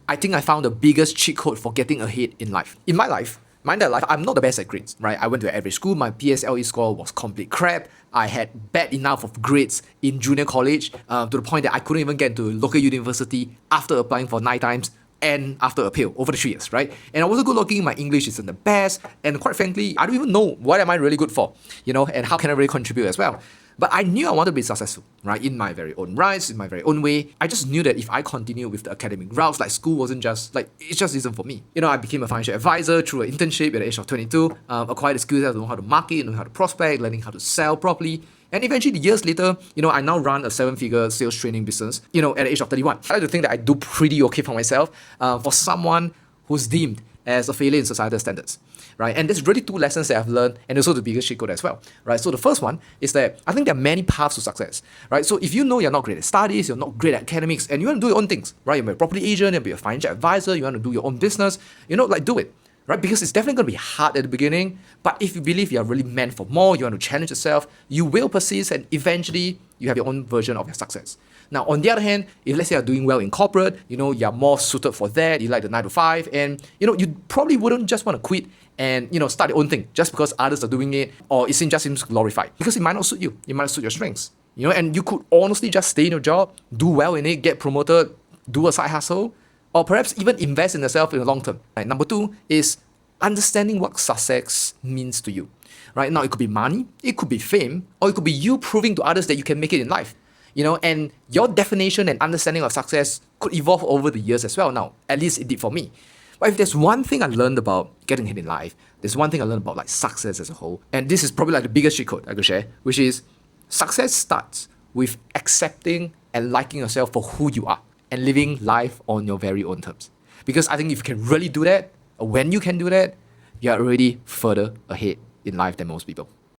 I think I found the biggest cheat code for getting ahead in life. In my life, I'm not the best at grades, right? I went to an average school. My PSLE score was complete crap. I had bad enough of grades in junior college to the point that I couldn't even get into local university after applying for 9 times and after appeal over the 3 years, right? And I wasn't good looking, my English isn't the best, and quite frankly, I don't even know what am I really good for, and how can I really contribute as well. But I knew I wanted to be successful, right? In my very own rights, in my very own way. I just knew that if I continued with the academic routes, like school wasn't just, it just isn't for me. I became a financial advisor through an internship at the age of 22, acquired the skills to know how to market, know how to prospect, learning how to sell properly. And eventually, years later, I now run a 7-figure sales training business, at the age of 31. I like to think that I do pretty okay for myself, for someone who's deemed as a failure in societal standards, right? And there's really 2 lessons that I've learned, and also the biggest cheat code as well, right? So the first one is that I think there are many paths to success, right? So if you know you're not great at studies, you're not great at academics, and you want to do your own things, right? You're a property agent, you'll be a financial advisor, you want to do your own business, do it, right? Because it's definitely going to be hard at the beginning, but if you believe you're really meant for more, you want to challenge yourself, you will persist, and eventually you have your own version of your success. Now, on the other hand, if let's say you're doing well in corporate, you're more suited for that, you like the 9 to 5, and you probably wouldn't just want to quit and start your own thing just because others are doing it, or it just seems glorified, because it might not suit you, it might not suit your strengths, and you could honestly just stay in your job, do well in it, get promoted, do a side hustle, or perhaps even invest in yourself in the long term. Right? Number 2 is understanding what success means to you. Right now, it could be money, it could be fame, or it could be you proving to others that you can make it in life. And your definition and understanding of success could evolve over the years as well. Now, at least it did for me. But if there's one thing I learned about getting ahead in life, there's one thing I learned about success as a whole, and this is probably the biggest cheat code I could share, which is success starts with accepting and liking yourself for who you are and living life on your very own terms. Because I think if you can really do that, or when you can do that, you're already further ahead in life than most people.